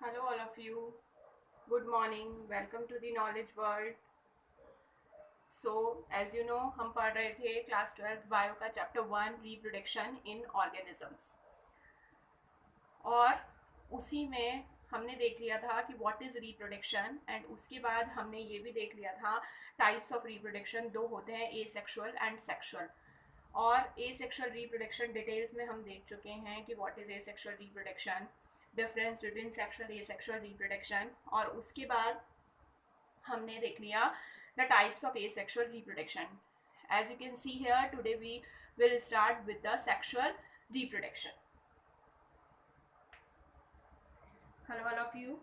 Hello, all of you. Good morning. Welcome to the knowledge world. As you know, हम पढ़ रहे थे class 12th bio का chapter 1 reproduction in organisms और उसी में हमने देख लिया था कि व्हाट इज़ रिप्रोडक्शन एंड उसके बाद हमने ये भी देख लिया था टाइप्स ऑफ रिप्रोडक्शन दो होते हैं एसेक्सुअल एंड सेक्सुअल। और एसेक्सुअल रिप्रोडक्शन डिटेल्स में हम देख चुके हैं कि what is asexual reproduction, difference between sexual asexual reproduction, और उसके बाद हमने देख लिया the types of asexual reproduction. As you can see here, today we will start with the sexual reproduction. Hello all of you.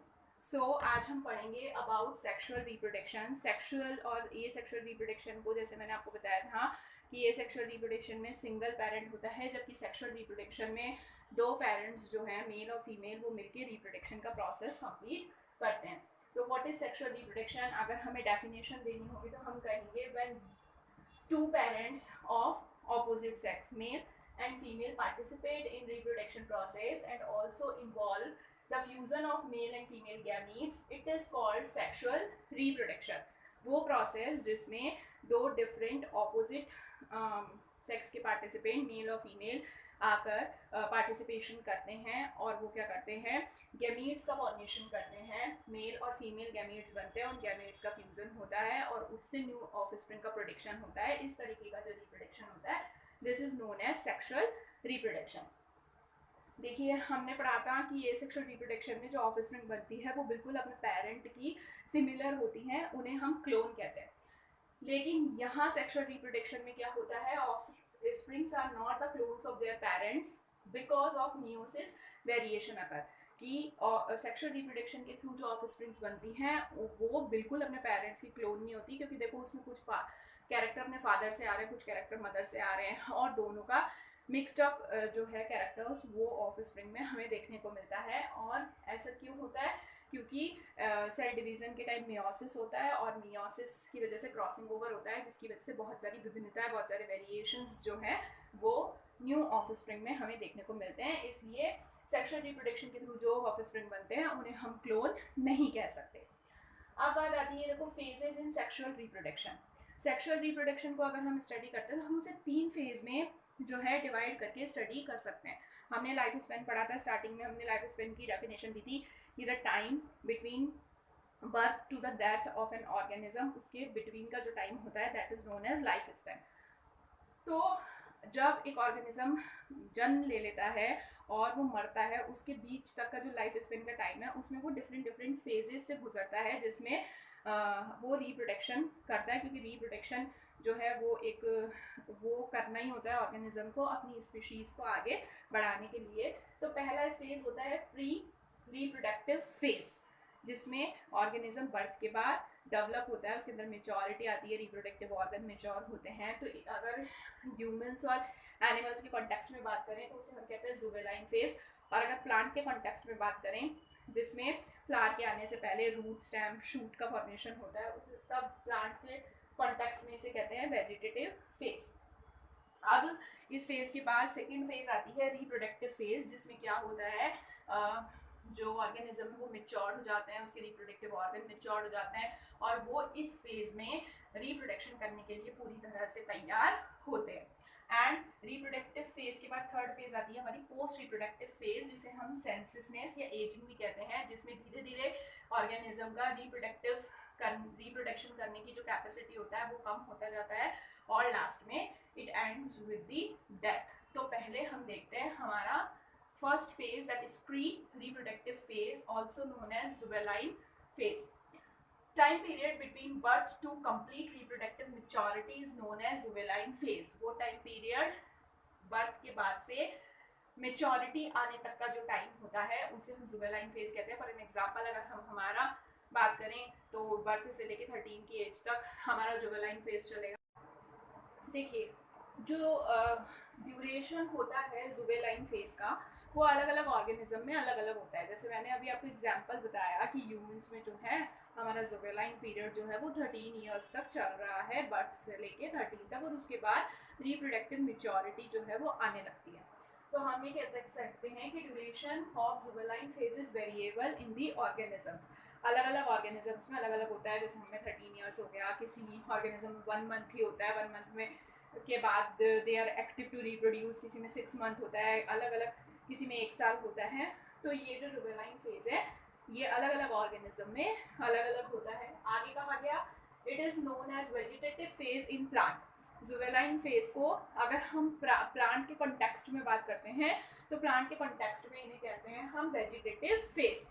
आज हम पढ़ेंगे about sexual reproduction. Sexual और asexual रिप्रोडक्शन को जैसे मैंने आपको बताया था कि asexual रिप्रोडक्शन में सिंगल पेरेंट होता है, जबकि सेक्सुअल रिप्रोडक्शन में दो पेरेंट्स जो हैं मेल और फीमेल वो मिलकर रिप्रोडक्शन का प्रोसेस कंप्लीट करते हैं। तो व्हाट इज सेक्सुअल रिप्रोडक्शन? अगर हमें डेफिनेशन देनी होगी तो हम कहेंगे when two parents of opposite sex male and female participate in reproduction process and also involve the fusion of male and female gametes, it is called sexual reproduction. वो process जिसमें दो डिफरेंट ऑपोजिट सेक्स के participant mail और female आकर participation करते हैं और वो क्या करते हैं, गैमीट्स का फॉर्मेशन करते हैं। मेल और फीमेल गैमीट्स बनते हैं, उन गैमीट्स का फ्यूजन होता है और उससे न्यू ऑफस्प्रिंग का प्रोडक्शन होता है। इस तरीके का जो रिप्रोडक्शन होता है this is known as sexual reproduction. देखिए हमने पढ़ा था कि ये सेक्सुअल रिप्रोडक्शन में जो ऑफस्प्रिंग बनती है वो बिल्कुल अपने पेरेंट की सिमिलर होती हैं, उन्हें हम क्लोन कहते हैं। लेकिन यहाँ सेक्सुअल रिप्रोडक्शन में क्या होता है, offsprings are not the clones of their parents because of meiosis variation occur कि सेक्सुअल रिप्रोडक्शन के थ्रू जो ऑफस्प्रिंग्स बनती हैं वो बिल्कुल अपने पेरेंट्स की क्लोन नहीं होती, क्योंकि देखो उसमें कुछ कैरेक्टर अपने फादर से आ रहे हैं, कुछ कैरेक्टर मदर से आ रहे हैं और दोनों का मिक्सड अप जो है कैरेक्टर्स वो ऑफस्प्रिंग में हमें देखने को मिलता है। और ऐसा क्यों होता है? क्योंकि सेल डिवीजन के टाइम मियोसिस होता है और मियोसिस की वजह से क्रॉसिंग ओवर होता है, जिसकी वजह से बहुत सारी विभिन्नता है, बहुत सारे वेरिएशंस जो है वो न्यू ऑफस्प्रिंग में हमें देखने को मिलते हैं। इसलिए सेक्सुअल रिप्रोडक्शन के थ्रू जो ऑफस्प्रिंग बनते हैं उन्हें हम क्लोन नहीं कह सकते। अब बात आती है देखो phases in sexual reproduction. Sexual reproduction को अगर हम स्टडी करते हैं तो हम उसे 3 फेज में जो है डिवाइड करके स्टडी कर सकते हैं। हमने लाइफ स्पेन पढ़ा था, स्टार्टिंग में हमने लाइफ स्पेन की डेफिनेशन दी थी कि the time between birth to the death of an organism, उसके बिटवीन का जो टाइम होता है that is known as life span. तो जब एक ऑर्गेनिज्म जन्म ले लेता है और वो मरता है, उसके बीच तक का जो लाइफ स्पेन का टाइम है उसमें वो डिफरेंट डिफरेंट फेजेस से गुजरता है, जिसमें वो रिप्रोडक्शन करता है, क्योंकि रिप्रोडक्शन जो है वो करना ही होता है ऑर्गेनिज्म को अपनी स्पीशीज को आगे बढ़ाने के लिए। तो पहला स्टेज होता है प्री रिप्रोडक्टिव फेज, जिसमें ऑर्गेनिज्म बर्थ के बाद डेवलप होता है, उसके अंदर मेच्योरिटी आती है, रिप्रोडक्टिव ऑर्गन मेच्योर होते हैं। तो अगर ह्यूमंस और एनिमल्स के कॉन्टेक्स्ट में बात करें तो उसे हम कहते हैं जुवेलाइन फेज। और अगर प्लांट के कॉन्टेक्स्ट में बात करें जिसमें फ्लावर के आने से पहले रूट स्टेम शूट का फॉर्मेशन होता है, उसे तब प्लांट के कॉन्टेक्स्ट में इसे कहते हैं वेजिटेटिव फेज। अब इस फेज के बाद सेकेंड फेज आती है रिप्रोडक्टिव फेज, जिसमें क्या होता है जो ऑर्गेनिज्म वो मेच्योर हो जाते हैं, उसके रिप्रोडक्टिव ऑर्गन मेच्योर हो जाते हैं और वो इस फेज में रिप्रोडक्शन करने के लिए पूरी तरह से तैयार होते हैं। एंड रिप्रोडक्टिव फेज के बाद थर्ड फेज आती है हमारी पोस्ट रिप्रोडक्टिव फेज, जिसे हम सेंसिसनेस या एजिंग भी कहते हैं, जिसमें धीरे धीरे ऑर्गेनिज्म का रिप्रोडक्शन करने की जो कैपेसिटी होता है वो कम होता जाता है और लास्ट में it ends with the death. तो पहले हम देखते हैं हमारा first phase that is pre reproductive phase, also known as जुवेलाइन phase. Time period between birth to complete reproductive maturity is known as जुवेलाइन फेज। वो टाइम पीरियड बर्थ के बाद से मेच्योरिटी आने तक का जो टाइम होता है उसे हम जुवेलाइन फेज कहते हैं। फॉर एन एग्जांपल अगर हम हमारा बात करें तो बर्थ से लेके 13 की एज तक हमारा जुवेलाइन फेज चलेगा। देखिए जो ड्यूरेशन होता है जुवेलाइन फेज का वो अलग अलग ऑर्गेनिज्म में अलग अलग होता है। जैसे मैंने अभी आपको एग्जांपल बताया कि ह्यूमंस में जो है हमारा जुवेलाइन पीरियड जो है वो 13 ईयर्स तक चल रहा है, बर्थ से लेके 13 तक, और उसके बाद रिप्रोडक्टिव मेच्योरिटी जो है वो आने लगती है। तो हम ये कह सकते हैं कि duration of juvenile phase is variable in the organisms. अलग अलग ऑर्गेनिजम्स में अलग अलग होता है। जैसे हमें 13 ईयर्स हो गया, किसी ऑर्गेनिज्म में 1 मंथ ही होता है, 1 मंथ में के बाद they are active to reproduce, किसी में 6 मंथ होता है, अलग अलग किसी में 1 साल होता है। तो ये जो जुवेनाइल फेज है ये अलग अलग ऑर्गेनिज्म में अलग अलग होता है। आगे कहा गया it is known as vegetative phase in plant. Juvenile phase को अगर हम प्लांट के कॉन्टेक्स्ट में बात करते हैं तो प्लांट के कॉन्टेक्स्ट में इन्हें कहते हैं हम वेजिटेटिव फेज।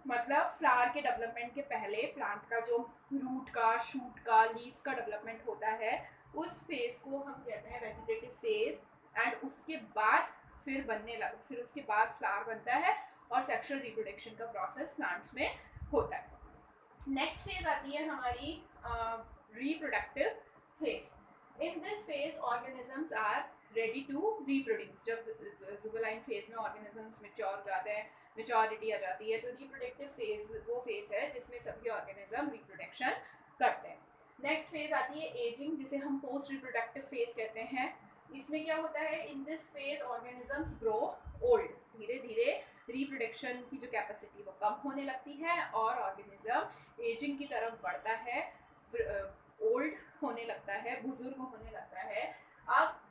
मतलब फ्लावर के डेवलपमेंट के पहले प्लांट का जो रूट का, शूट का, लीव्स का डेवलपमेंट होता है उस फेज को हम कहते हैं वेजिटेटिव फेज। एंड उसके बाद फिर उसके बाद फ्लावर बनता है और सेक्सुअल रिप्रोडक्शन का प्रोसेस प्लांट्स में होता है। नेक्स्ट फेज आती है हमारी reproductive phase. In this phase organisms are ready to reproduce. जब जुवेनाइल फेज में ऑर्गेनिजम्स मैच्योर हो जाते हैं, मैच्योरिटी आ जाती है, तो रिप्रोडक्टिव फेज वो फेज है जिसमें सभी ऑर्गेनिज्म रिप्रोडक्शन करते हैं। नेक्स्ट फेज आती है एजिंग, जिसे हम पोस्ट रिप्रोडक्टिव फेज कहते हैं। इसमें क्या होता है, इन this phase organisms grow old. धीरे धीरे रिप्रोडक्शन की जो कैपेसिटी वो कम होने लगती है और ऑर्गेनिज्म एजिंग की तरफ बढ़ता है, ओल्ड होने लगता है, बुजुर्ग होने लगता है। अब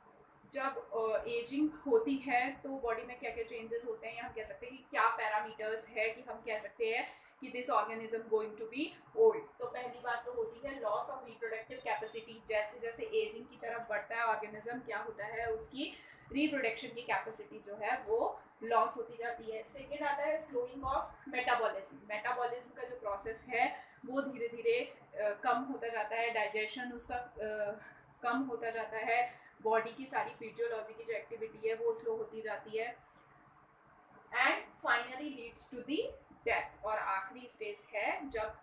जब एजिंग होती है तो बॉडी में क्या क्या चेंजेस होते हैं, हम कह सकते हैं कि क्या पैरामीटर्स है कि हम कह सकते हैं कि this organism going to be old. तो पहली बात तो होती है लॉस ऑफ रिप्रोडक्टिव कैपेसिटी। जैसे जैसे एजिंग की तरफ बढ़ता है ऑर्गेनिज्म, क्या होता है, उसकी रिप्रोडक्शन की कैपेसिटी जो है वो लॉस होती जाती है। सेकेंड आता है स्लोइंग ऑफ मेटाबॉलिज्म। मेटाबॉलिज्म का जो प्रोसेस है वो धीरे धीरे कम होता जाता है, डाइजेशन उसका कम होता जाता है, बॉडी की सारी फिजियोलॉजी की जो एक्टिविटी है वो स्लो होती जाती है। And finally leads to the death. और आखिरी स्टेज है जब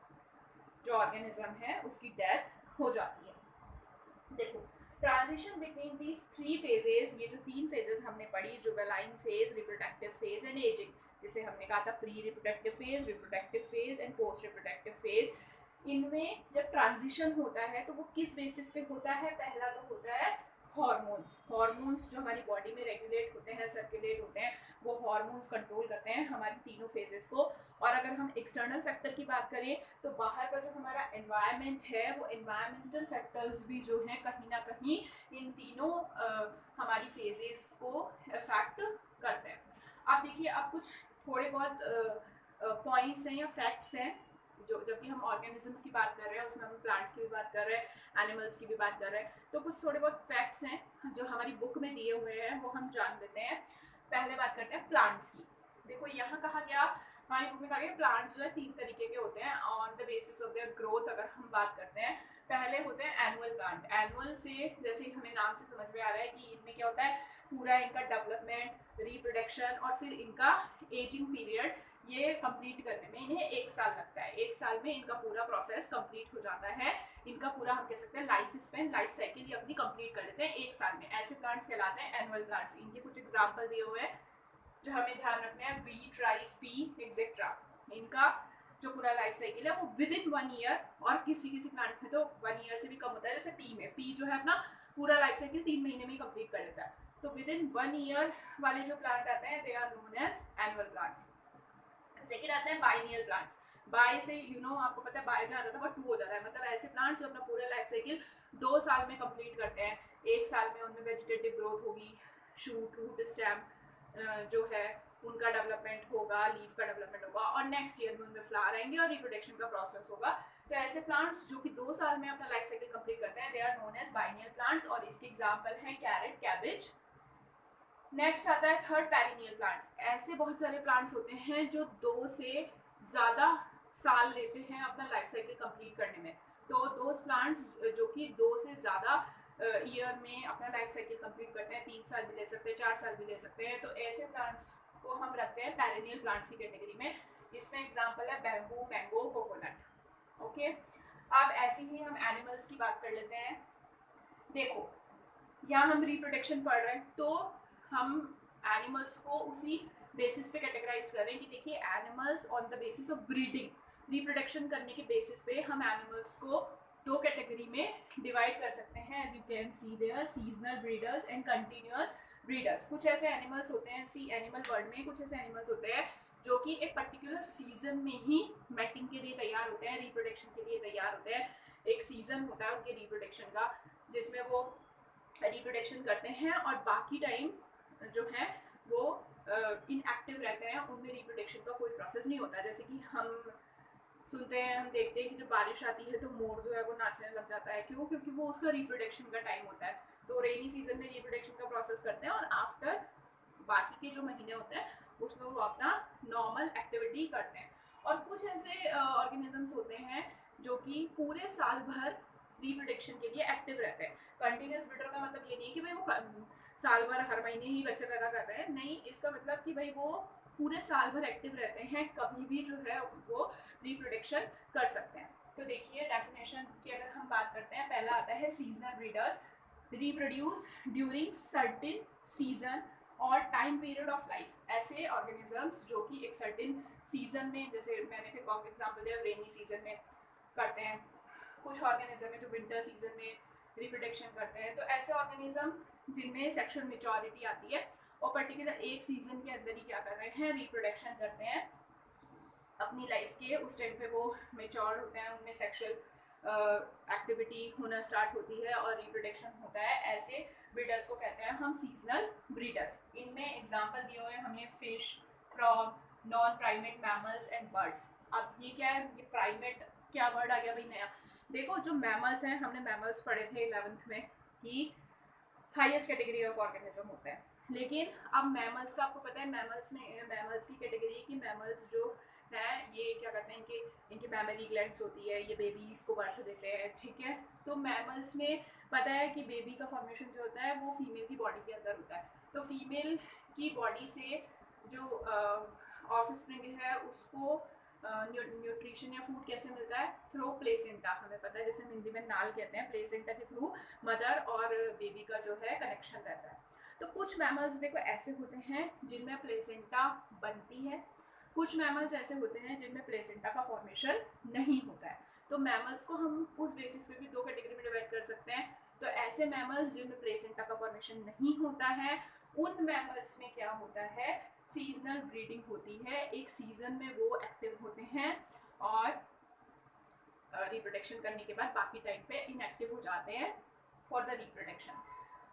जो ऑर्गेनिज्म है उसकी डेथ हो जाती है। देखो ट्रांजिशन बिटवीन दीज 3 फेजेस, ये जो 3 फेजेस हमने पढ़ी, juvenile phase, reproductive phase and ageing, जिसे हमने कहा था pre reproductive phase, reproductive phase and post reproductive phase, इनमें जब ट्रांजिशन होता है तो वो किस बेसिस पे होता है। पहला तो होता है हॉर्मोन्स। हॉर्मोन्स जो हमारी बॉडी में रेगुलेट होते हैं, सर्कुलेट होते हैं, वो हॉर्मोन्स कंट्रोल करते हैं हमारी तीनों फेजेस को। और अगर हम एक्सटर्नल फैक्टर की बात करें तो बाहर का जो हमारा एनवायरनमेंट है वो एनवायरमेंटल फैक्टर्स भी जो हैं कहीं ना कहीं इन तीनों हमारी फेजेस को इफेक्ट करते हैं। अब देखिए, अब कुछ थोड़े बहुत पॉइंट्स हैं या फैक्ट्स हैं जो, जबकि हम ऑर्गेनिजम्स की बात कर रहे हैं उसमें हम प्लांट्स की भी बात कर रहे हैं, एनिमल्स की भी बात कर रहे हैं, तो कुछ थोड़े बहुत फैक्ट्स हैं जो हमारी बुक में दिए हुए हैं वो हम जान लेते हैं। पहले बात करते हैं प्लांट्स की। देखो यहाँ कहा गया, हमारी बुक में कहा गया प्लांट्स जो है 3 तरीके के होते हैं on the basis of their growth. अगर हम बात करते हैं, पहले होते हैं एनुअल प्लांट। एनुअल से जैसे हमें नाम से समझ में आ रहा है कि इनमें क्या होता है, पूरा इनका डेवलपमेंट, रिप्रोडक्शन और फिर इनका एजिंग पीरियड, ये कंप्लीट करने में इन्हें 1 साल लगता है। 1 साल में इनका पूरा प्रोसेस कंप्लीट हो जाता है। इनका पूरा हम कह सकते हैं लाइफ स्पेन, लाइफ साइकिल ये अपनी कंप्लीट कर लेते हैं 1 साल में। ऐसे प्लांट्स कहलाते हैं एनुअल प्लांट्स। इनके कुछ एग्जाम्पल दिए हुए हैं जो हमें ध्यान रखने हैं, व्हीट, राइस, पी एक्सेट्रा। इनका जो पूरा लाइफ साइकिल है वो विद इन 1 ईयर, और किसी किसी प्लांट में तो 1 ईयर से भी कम होता है। जैसे पी में, पी जो है अपना पूरा लाइफ साइकिल 3 महीने में ही कंप्लीट कर लेता है। तो विद इन 1 ईयर वाले जो प्लांट आते हैं they are known as annual plants. Second आते हैं बाइनियल प्लांट्स। बाय से आपको पता है बाय जहाँ जाता है वो 2 हो जाता है। मतलब ऐसे प्लांट्स जो अपना पूरा लाइफ साइकिल 2 साल में कंप्लीट करते हैं। 1 साल में उनमें वेजिटेटिव ग्रोथ होगी, शूट, रूट, स्टेम जो है उनका डेवलपमेंट होगा, लीफ का डेवलपमेंट होगा, और नेक्स्ट ईयर में उनमें फ्लावर आएंगे और रिप्रोडक्शन का प्रोसेस होगा। तो ऐसे प्लांट्स जो कि 2 साल में अपना लाइफ साइकिल कंप्लीट करते हैं they are known as biennial plants, और इसके एग्जांपल हैं कैरेट, कैबेज। नेक्स्ट आता है थर्ड, पेरिनियल प्लांट्स। ऐसे बहुत सारे प्लांट्स होते हैं जो 2 से ज़्यादा साल लेते हैं अपना लाइफ साइकिल कंप्लीट करने में। तो दोज प्लांट्स जो कि 2 से ज़्यादा ईयर में अपना लाइफ साइकिल कंप्लीट करते हैं, 3 साल भी ले सकते हैं, 4 साल भी ले सकते हैं, तो ऐसे प्लांट्स को हम रखते हैं पेरिनियल प्लांट्स की कैटेगरी में। इसमें एग्जांपल है बैम्बू, मैंगो, कोकोनट। ओके, अब ऐसे ही हम एनिमल्स की बात कर लेते हैं। देखो यहाँ हम रिप्रोडक्शन पढ़ रहे हैं तो हम एनिमल्स को उसी बेसिस पे कैटेगराइज कर रहे हैं कि देखिए animals on the basis of breeding, reproduction करने के बेसिस पे हम एनिमल्स को 2 कैटेगरी में डिवाइड कर सकते हैं। As you can see there seasonal breeders and continuous breeders. कुछ ऐसे एनिमल्स होते हैं, सी एनिमल वर्ल्ड में कुछ ऐसे एनिमल्स होते हैं जो कि एक पर्टिकुलर सीजन में ही मैटिंग के लिए तैयार होते हैं, रिप्रोडक्शन के लिए तैयार होते हैं। एक सीजन होता है उनके रिप्रोडक्शन का जिसमें वो रिप्रोडक्शन करते हैं और बाकी टाइम जो है वो इनएक्टिव रहते हैं, उनमें रिप्रोडक्शन का कोई प्रोसेस नहीं होता। जैसे कि हम सुनते हैं, हम देखते हैं कि जब बारिश आती है तो मोर जो है वो नाचने लग जाता है। क्यों? क्योंकि वो उसका रिप्रोडक्शन का टाइम होता है। तो रेनी सीजन में रिप्रोडक्शन का प्रोसेस करते हैं और आफ्टर बाकी के जो महीने होते हैं उसमें वो अपना नॉर्मल एक्टिविटी करते हैं। और कुछ ऐसे ऑर्गेनिजम्स होते हैं जो कि पूरे साल भर रिप्रोडक्शन के लिए एक्टिव रहते हैं। कंटिन्यूस ब्रीडर का मतलब ये नहीं कि भाई वो साल भर हर महीने ही बच्चे पैदा कर रहे हैं, नहीं, इसका मतलब कि भाई वो पूरे साल भर एक्टिव रहते हैं, कभी भी जो है वो रिप्रोडक्शन कर सकते हैं। तो देखिए डेफिनेशन की अगर हम बात करते हैं, पहला आता है seasonal breeders, reproduce during certain season और टाइम पीरियड ऑफ लाइफ। ऐसे ऑर्गेनिजम्स जो कि एक सर्टेन सीजन में, जैसे मैंने पिकॉक एग्जांपल दिया, रेनी सीजन में करते हैं। कुछ ऑर्गेनिज्म है जो विंटर सीजन में रिप्रोडक्शन करते हैं। तो ऐसे ऑर्गेनिज्म जिनमें सेक्सुअल मेच्योरिटी आती है और पर्टिकुलर एक सीजन के अंदर ही क्या कर रहे हैं, रिप्रोडक्शन करते हैं अपनी लाइफ के। उस टाइम पे वो मेच्योर होते हैं, उनमें सेक्सुअल एक्टिविटी होना स्टार्ट होती है और रिप्रोडक्शन होता है। ऐसे ब्रीडर्स को कहते हैं हम सीजनल ब्रीडर्स। इनमें एग्जांपल दिए हुए हैं हमें fish, frog, non primate mammals and birds. अब ये क्या है, ये प्राइमेट क्या वर्ड आ गया भाई नया। देखो जो मैमल्स हैं, हमने मैमल्स पढ़े थे 11th में कि हाईएस्ट कैटेगरी ऑफ ऑर्गेनिज्म होता है। लेकिन अब मैमल्स का आपको पता है, मैमल्स में मैमल्स की कैटेगरी की मैमल्स जो है ये क्या करते हैं, इनकी मैमरी ग्लैंड्स होती है, ये बेबीज को बर्थ देते हैं, ठीक है। तो मैमल्स में पता है कि बेबी का फॉर्मेशन जो होता है वो फीमेल की बॉडी के अंदर होता है। तो फीमेल की बॉडी से जो ऑफ स्प्रिंग है उसको न्यूट्रिशन या फूड कैसे मिलता है, थ्रू प्लेसेंटा। हमें पता है, जैसे हम हिंदी में नाल कहते हैं, प्लेसेंटा के थ्रू मदर और बेबी का जो है कनेक्शन रहता है। तो कुछ मैमल्स देखो ऐसे होते हैं जिनमें प्लेसेंटा बनती है, कुछ मैमल्स ऐसे होते हैं जिनमें प्लेसेंटा का फॉर्मेशन नहीं होता है। तो मैमल्स को हम उस बेसिस पे भी दो कैटेगरी में डिवाइड कर सकते हैं। तो ऐसे मैमल्स जिनमें प्लेसेंटा का फॉर्मेशन नहीं होता है, उन मैमल्स में क्या होता है, सीजनल ब्रीडिंग होती है। एक सीजन में वो एक्टिव होते हैं और रिप्रोडक्शन करने के बाद बाकी टाइम पे इनएक्टिव हो जाते हैं फॉर द रिप्रोडक्शन।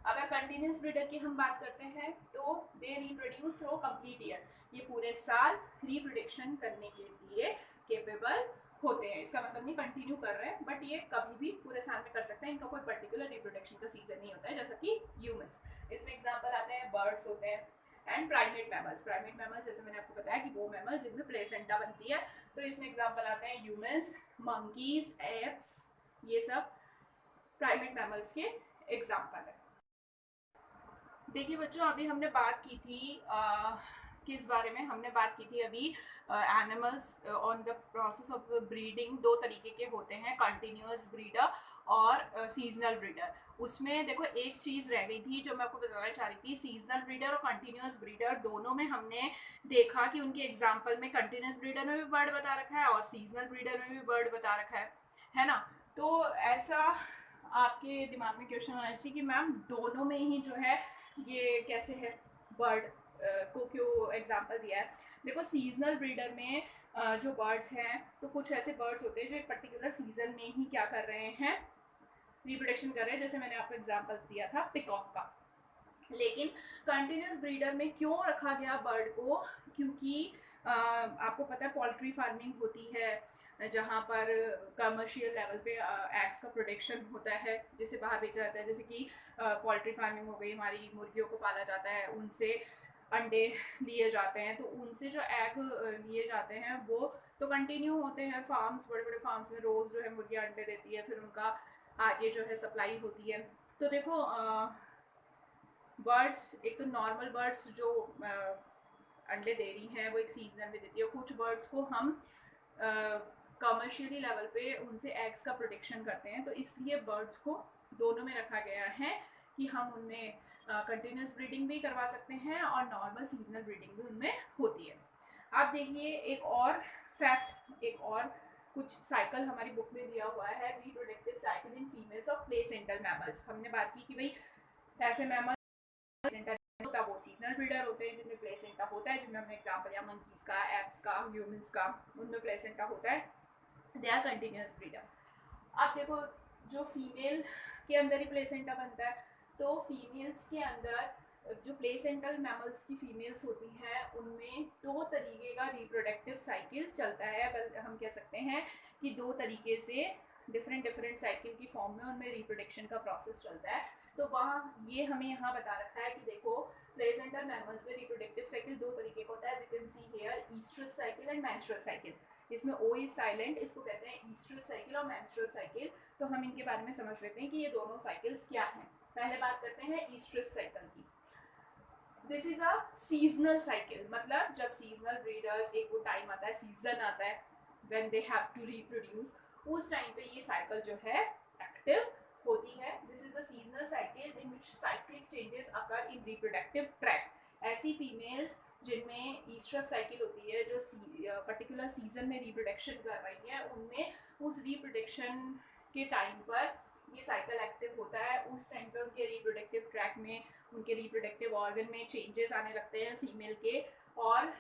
अगर कंटिन्यूस ब्रीडर की हम बात करते हैं तो they reproduce through complete year, ये पूरे साल रिप्रोडक्शन करने के लिए केपेबल होते हैं। इसका मतलब नहीं कंटिन्यू कर रहे हैं, बट ये कभी भी पूरे साल में कर सकते हैं, इनका कोई पर्टिकुलर रिप्रोडक्शन का सीजन नहीं होता है, जैसा कि ह्यूमंस। इसमें एग्जांपल आते हैं बर्ड्स होते हैं and primate mammals. Primate mammals जैसे मैंने आपको बताया कि वो मैमल जिनमें प्लेसेंटा बनती है। तो इसमें एग्जांपल आते हैं ह्यूमंस, मंकीज, एप्स, ये सब प्राइमेट मैमल्स के एग्जांपल है। देखिए बच्चों, अभी हमने बात की थी किस बारे में, हमने बात की थी अभी animals on the process of breeding. दो तरीके के होते हैं, कंटिन्यूअस ब्रीडर और सीजनल ब्रीडर। उसमें देखो एक चीज़ रह गई थी जो मैं आपको बताना चाह रही थी, सीजनल ब्रीडर और कंटिन्यूअस ब्रीडर दोनों में हमने देखा कि उनके एग्जाम्पल में कंटिन्यूअस ब्रीडर में भी बर्ड बता रखा है और सीजनल ब्रीडर में भी बर्ड बता रखा है ना। तो ऐसा आपके दिमाग में क्वेश्चन आना चाहिए कि मैम दोनों में ही जो है ये कैसे है, बर्ड को क्यों एग्जांपल दिया है। देखो सीजनल ब्रीडर में जो बर्ड्स हैं, तो कुछ ऐसे बर्ड्स होते हैं जो एक पर्टिकुलर सीजन में ही क्या कर रहे हैं, रिप्रोडक्शन कर रहे हैं। जैसे मैंने आपको एग्जांपल दिया था पिकॉक का। लेकिन कंटिन्यूस ब्रीडर में क्यों रखा गया बर्ड को, क्योंकि आपको पता है पोल्ट्री फार्मिंग होती है जहाँ पर कमर्शियल लेवल पे एग्स का प्रोडक्शन होता है जिसे बाहर बेचा जाता है। जैसे कि पोल्ट्री फार्मिंग हो गई, हमारी मुर्गियों को पाला जाता है, उनसे अंडे लिए जाते हैं। तो उनसे जो एग लिए जाते हैं वो तो कंटिन्यू होते हैं। फार्म्स, बड़े बड़े फार्म्स में रोज़ जो है मुर्गियाँ अंडे देती है, फिर उनका आगे जो है सप्लाई होती है। तो देखो बर्ड्स, एक तो नॉर्मल बर्ड्स जो अंडे दे रही हैं वो एक सीजनल में देती है। कुछ बर्ड्स को हम कमर्शियली लेवल पे उनसे एग्स का प्रोडक्शन करते हैं। तो इसलिए बर्ड्स को दोनों में रखा गया है कि हम उनमें कंटिन्यूस ब्रीडिंग भी करवा सकते हैं और नॉर्मल सीजनल ब्रीडिंग भी उनमें होती है। आप देखिए एक और फैक्ट, एक और कुछ साइकिल हमारी बुक में दिया हुआ है, reproductive cycle in females of placental mammals. हमने बात की कि भाई ऐसे मैमल होता वो सीजनल ब्रीडर होते हैं जिनमें प्लेसेंटा होता है, जिनमें हमने एग्जाम्पल या मंकीज का, एप्स का, ह्यूमंस का, उनमें प्लेसेंटा होता है, दे आर कंटिन्यूस ब्रीडर। अब देखो जो फीमेल के अंदर ही प्लेसेंटा बनता है, तो फीमेल्स के अंदर जो प्लेसेंटल मैमल्स की फीमेल्स होती हैं उनमें दो तरीके का रिप्रोडक्टिव साइकिल चलता है। हम कह सकते हैं कि दो तरीके से डिफरेंट साइकिल की फॉर्म में उनमें रिप्रोडक्शन का प्रोसेस चलता है। तो वहाँ ये हमें यहाँ बता रखा है कि देखो प्लेसेंटल मैमल्स में रिप्रोडक्टिव साइकिल दो तरीके का होता है, as you can see here, oestrus cycle and menstrual cycle. इसमें ओ इज साइलेंट, इसको कहते हैं ईस्ट्रस साइकिल और मेंस्ट्रुअल साइकिल। तो हम इनके बारे में समझ लेते हैं कि ये दोनों साइकिल्स क्या हैं। पहले बात करते हैं ईस्ट्रस साइकिल की। This is a seasonal cycle, मतलब जब सीजनल ब्रीडर्स, एक वो टाइम आता है, सीजन आता है when they have to reproduce, उस टाइम पे ये साइकिल जो है एक्टिव होती है। This is the seasonal cycle in which cyclic changes occur in reproductive tract. ऐसी फीमेल्स जिनमें ईस्ट्रस साइकिल होती है, जो पर्टिकुलर सीजन में रिप्रोडक्शन कर रही है, उनमें उस रिप्रोडक्शन के टाइम पर ये साइकिल एक्टिव होता है। उस टाइम पे उनके रिप्रोडक्टिव ट्रैक में, उनके रिप्रोडक्टिव ऑर्गन में चेंजेस आने लगते हैं फीमेल के, और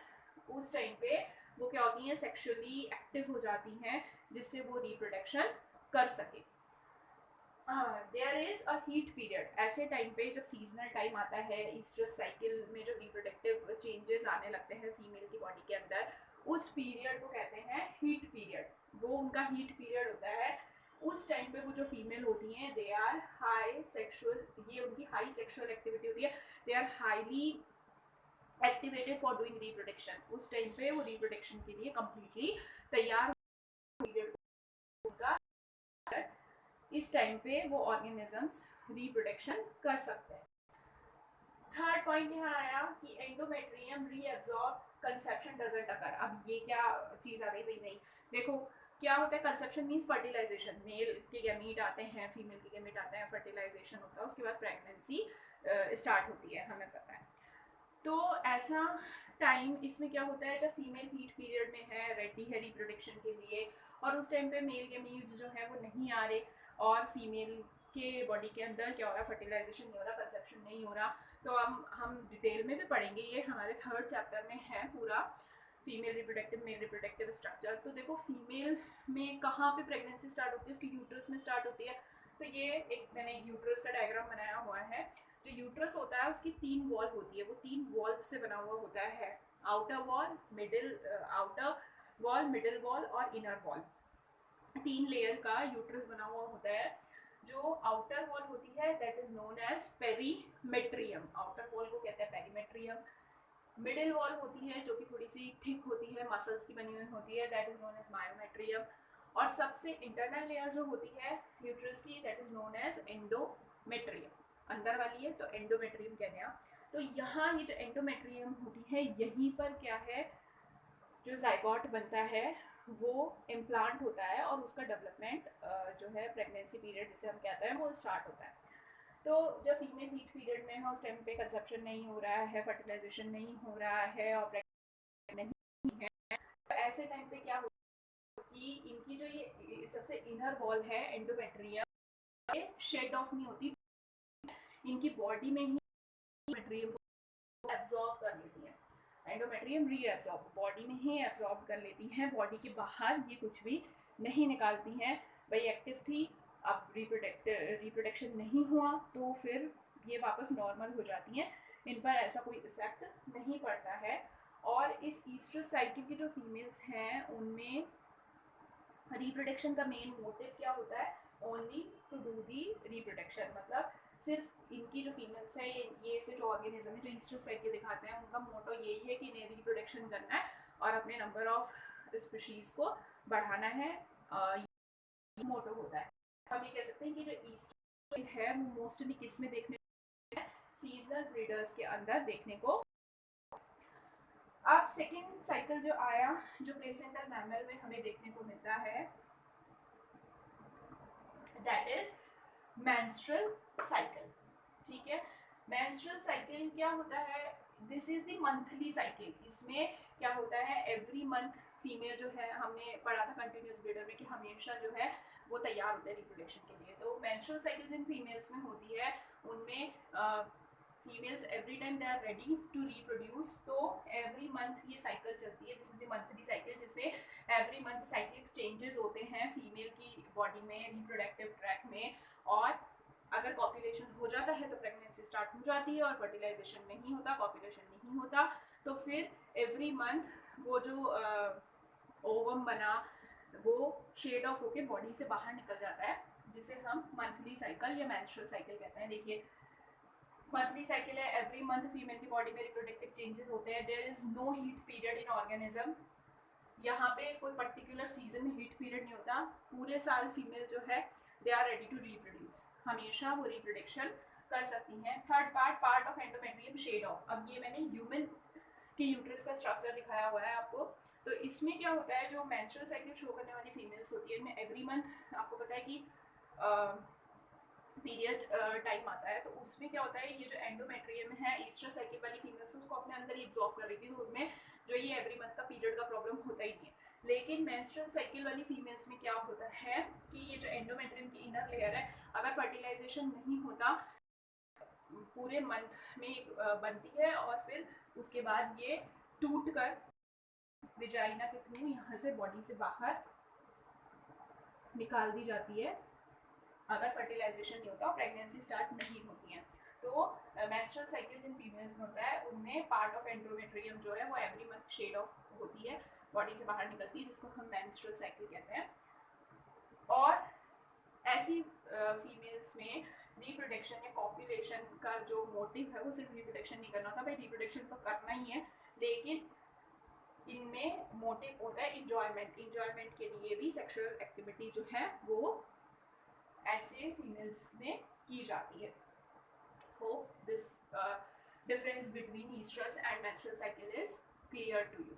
उस टाइम पे वो क्या होती हैं, सेक्सुअली एक्टिव हो जाती हैं, जिससे वो रिप्रोडक्शन कर सके। There is a heat period. ऐसे टाइम पे जब सीजनल टाइम आता है, ईस्ट्रस साइकिल में जो रिप्रोडक्टिव चेंजेस आने लगते हैं फीमेल की बॉडी के अंदर, उस पीरियड को कहते हैं हीट पीरियड। वो उनका हीट पीरियड होता है। उस टाइम पे वो जो फीमेल होती हैं, दे आर हाई सेक्सुअल, ये उनकी हाई सेक्सुअल एक्टिविटी होती है, they are highly activated for doing reproduction. उस टाइम पे वो रिप्रोडक्शन के लिए कंप्लीटली तैयार पीरियड होगा। इस टाइम पे वो ऑर्गेनिजम्स रिप्रोडक्शन कर सकते हैं। थर्ड पॉइंट यहाँ आया कि एंडोमेट्रियम रीअब्सॉर्ब कंसेप्शन डजंट अकर। अब ये क्या चीज आ गई भाई? नहीं, देखो क्या होता है, कंसेप्शन मीन्स फर्टिलाइजेशन। मेल के गैमीट आते हैं, फीमेल के गैमीट आते हैं, फर्टिलाइजेशन होता है, उसके बाद प्रेगनेंसी स्टार्ट होती है, हमें पता है। तो ऐसा टाइम इसमें क्या होता है, जब फीमेल हीट पीरियड में है, रेडी है रिप्रोडक्शन के लिए, और उस टाइम पे मेल गैमीट्स जो है वो नहीं आ रहे, और फीमेल के बॉडी के अंदर क्या हो रहा है, फर्टिलाइजेशन नहीं हो रहा, कंसेप्शन नहीं हो रहा। तो हम डिटेल में भी पढ़ेंगे, ये हमारे थर्ड चैप्टर में है पूरा, female reproductive male reproductive structure. तो देखो फीमेल में कहाँ पे प्रेगनेंसी स्टार्ट होती है, उसकी यूट्रस में स्टार्ट होती है। तो ये एक मैंने यूट्रस का डायग्राम बनाया हुआ है। जो यूट्रस होता है उसकी 3 वॉल होती है, वो 3 वॉल से बना हुआ होता है, outer wall, outer wall, middle wall और इनर वॉल। 3 लेयर का यूट्रस बना हुआ होता है। जो आउटर वॉल होती है that is known as perimetrium, outer wall को कहते हैं पेरीमेट्रियम। मिडिल वॉल होती है जो कि थोड़ी सी थिक होती है, मसल्स की बनी हुई होती है, that is known as myometrium. और सबसे इंटरनल लेयर जो होती है यूट्रस की, that is known as endometrium. अंदर वाली है तो एंडोमेट्रियम कहते हैं। तो यहाँ ये जो एंडोमेट्रियम होती है, यहीं पर क्या है, जो जाइगोट बनता है वो इम्प्लांट होता है, और उसका डेवलपमेंट जो है प्रेगनेंसी पीरियड जिसे हम कहते हैं, वो स्टार्ट होता है। तो जब फीमेल हीट पीरियड में है, उस टाइम पे कंसेप्शन नहीं हो रहा है, फर्टिलाइजेशन नहीं हो रहा है, और प्रेगनेंट नहीं है, तो ऐसे टाइम पे क्या होता है कि इनकी जो ये सबसे इनर वॉल है एंडोमेट्रियम, ये शेड ऑफ नहीं होती, इनकी बॉडी में ही एंडोमेट्रियम को एब्जॉर्ब कर लेती है। एंडोमेट्रियम रीअब्जॉर्ब, बॉडी में ही एब्जॉर्ब कर लेती हैं, बॉडी के बाहर ये कुछ भी नहीं निकालती हैं। भाई एक्टिव थी, अब रिप्रोडक्शन नहीं हुआ, तो फिर ये वापस नॉर्मल हो जाती हैं, इन पर ऐसा कोई इफेक्ट नहीं पड़ता है। और इस ईस्ट्रस साइकिल की जो फीमेल्स हैं उनमें रिप्रोडक्शन का मेन मोटिव क्या होता है, only to do the reproduction. मतलब सिर्फ इनकी जो फीमेल्स है, ये से जो ऑर्गेनिज्म है जो ईस्ट्रस साइकिल दिखाते हैं, उनका मोटो यही है कि इन्हें रिप्रोडक्शन करना है और अपने नंबर ऑफ स्पीशीज को बढ़ाना है, ये मोटो होता है। हम ये कह सकते हैं कि जो ईस्ट्रस है वो मोस्टली किस में देखने को, सीजनल ब्रीडर्स के अंदर देखने को। अब सेकेंड साइकिल जो आया, जो प्लेसेंटल मैमल में हमें देखने को मिलता है, दैट इज मेंस्ट्रुअल साइकिल। ठीक है, मेंस्ट्रुअल साइकिल क्या होता है, this is the monthly cycle. इसमें क्या होता है, एवरी मंथ फीमेल जो है, हमने पढ़ा था कंटिन्यूस ब्रीडर में कि हमेशा जो है वो तैयार होता है रिप्रोडक्शन के लिए। तो मेंस्ट्रुअल साइकिल जिन फीमेल्स में होती है उनमें females every time they are ready to reproduce, तो एवरी मंथ ये साइकिल चलती है, this is the monthly cycle, जिसमें एवरी मंथ साइक्लिक चेंजेस होते हैं फीमेल की बॉडी में, रिप्रोडक्टिव ट्रैक में, और अगर कॉपुलेशन हो जाता है तो प्रेगनेंसी स्टार्ट हो जाती है, और फर्टिलाइजेशन नहीं होता, कॉपुलेशन नहीं होता, तो फिर एवरी मंथ वो जो ओवम बना वो शेड ऑफ होके बॉडी से बाहर निकल जाता है, जिसे हम मंथली साइकिल या मेंस्ट्रुअल साइकिल कहते हैं। देखिए मंथली साइकिल है, एवरी मंथ फीमेल की बॉडी में रिप्रोडक्टिव चेंजेस होते हैं, there is no heat period in organism, यहाँ पे कोई पर्टिकुलर सीजन में हीट पीरियड नहीं होता, पूरे साल फीमेल जो है they are ready to reproduce, हमेशा वो रिप्रोडक्शन कर सकती हैं। Third part of endometrium shed off, अब ये मैंने ह्यूमन के यूट्रस का स्ट्रक्चर दिखाया हुआ है आपको, तो इसमें क्या होता है, जो मेंस्ट्रुअल साइकिल शो करने वाली फीमेल्स होती है इनमें एवरी मंथ आपको पता है कि पीरियड टाइम आता है, तो उसमें क्या होता है, ये जो एंडोमेट्रियम है ईस्ट्रस साइकिल वाली फीमेल्स उसको अपने अंदर ही एब्जॉर्ब कर रही थी, तो उनमें जो ये एवरी मंथ का पीरियड का प्रॉब्लम होता ही नहीं है। लेकिन मेंस्ट्रुअल साइकिल वाली फीमेल्स में क्या होता है कि ये जो एंडोमेट्रियम की इनर लेयर है, अगर फर्टिलाइजेशन नहीं होता पूरे मंथ में बनती है, और फिर उसके बाद ये टूट कर विजाइना के थ्रू यहाँ से बॉडी से बाहर निकाल दी जाती है, अगर फर्टिलाइजेशन नहीं होता और प्रेगनेंसी स्टार्ट नहीं होती है। तो मेंस्ट्रुअल साइकिल जिन फीमेल्स में होता है उनमें पार्ट ऑफ एंडोमेट्रियम जो है वो एवरी मंथ शेड ऑफ होती है, बॉडी से बाहर निकलती है, जिसको हम मेंस्ट्रुअल साइकिल कहते हैं। और ऐसी फीमेल्स में रिप्रोडक्शन या कॉपुलेशन का जो मोटिव है वो सिर्फ रिप्रोडक्शन नहीं करना होता, भाई रिप्रोडक्शन तो करना ही है, लेकिन इनमें मोटिव होता है इंजॉयमेंट के लिए भी सेक्सुअल एक्टिविटी जो है वो ऐसे फीमेल्स में की जाती है। Hope this difference between estrus and menstrual cycle is clear to you.